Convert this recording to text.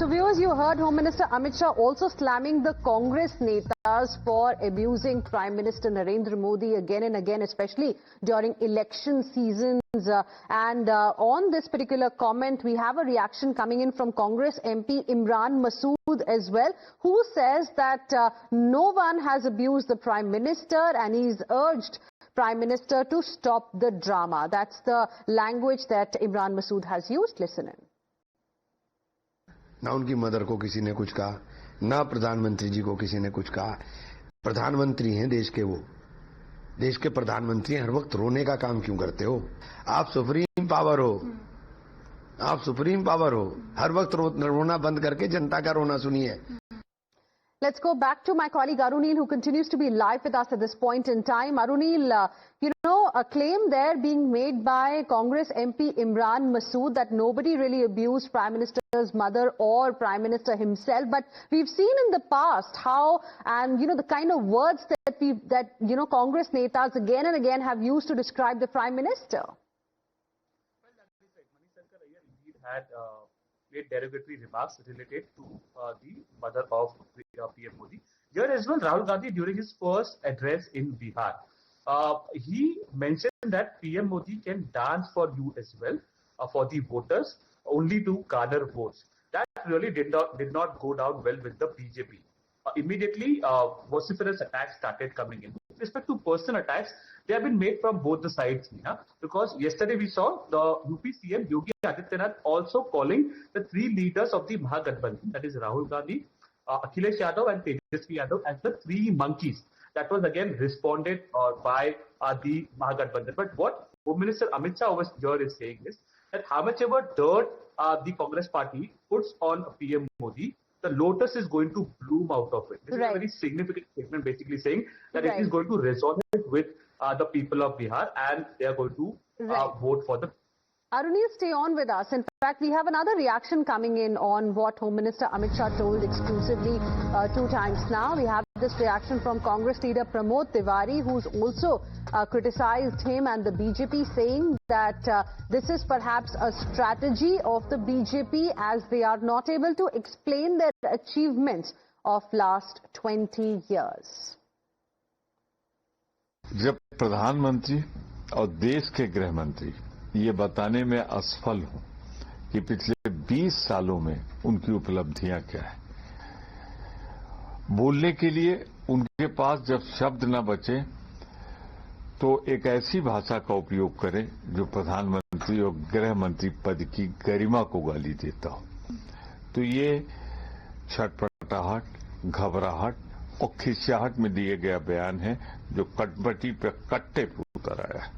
So viewers, you heard Home Minister Amit Shah also slamming the Congress netas for abusing Prime Minister Narendra Modi again and again, especially during election seasons. On this particular comment, we have a reaction coming in from Congress MP Imran Masood as well, who says that no one has abused the Prime Minister and he's urged Prime Minister to stop the drama. That's the language that Imran Masood has used. Listen in. ना उनकी mother को किसी ने कुछ कहा, ना प्रधानमंत्री जी को किसी ने कुछ कहा। प्रधानमंत्री हैं देश के, वो देश के प्रधानमंत्री हर वक्त रोने का काम क्यों करते हो? आप सुप्रीम पावर हो, आप सुप्रीम पावर हो, हर वक्त रोना बंद करके जनता का रोना सुनिए। Let's go back to my colleague Arunil, who continues to be live with us at this point in time. Arunil, a claim there being made by Congress MP Imran Masood that nobody really abused Prime Minister's mother or Prime Minister himself. But we've seen in the past how, and the kind of words that Congress netas again and again have used to describe the Prime Minister. Well, that is right. Manish Sarkar indeed had made derogatory remarks related to the mother of PM Modi. Here as well, Rahul Gandhi, during his first address in Bihar, he mentioned that PM Modi can dance for you as well, for the voters, only to garner votes. That really did not go down well with the BJP. Immediately, vociferous attacks started coming in. With respect to personal attacks, they have been made from both the sides, because yesterday we saw the UP CM Yogi Adityanath also calling the three leaders of the Mahagathbandhan, that is Rahul Gandhi, Akhilesh Yadav and Tejasvi Yadav, as the three monkeys. That was again responded by the Mahagathbandhan. But what Home Minister Amit Shah over here is saying is that how much ever dirt the Congress party puts on PM Modi, the lotus is going to bloom out of it. This is a very significant statement, basically saying that it is going to resonate with the people of Bihar, and they are going to vote for the. Arunil, stay on with us. In fact, we have another reaction coming in on what Home Minister Amit Shah told exclusively 2 times now. We have this reaction from Congress leader Pramod Tiwari, who's also criticized him and the BJP, saying that this is perhaps a strategy of the BJP as they are not able to explain their achievements of last 20 years. जब प्रधानमंत्री और देश के गृह मंत्री ये बताने में असफल हों कि पिछले 20 सालों में उनकी उपलब्धियां क्या है, बोलने के लिए उनके पास जब शब्द न बचे तो एक ऐसी भाषा का उपयोग करें जो प्रधानमंत्री और गृह मंत्री पद की गरिमा को गाली देता हो। तो ये छटपटाहट, घबराहट और खिसियाहट में दिए गया बयान है जो कटबटी पे कट्टे पे उतर आया है।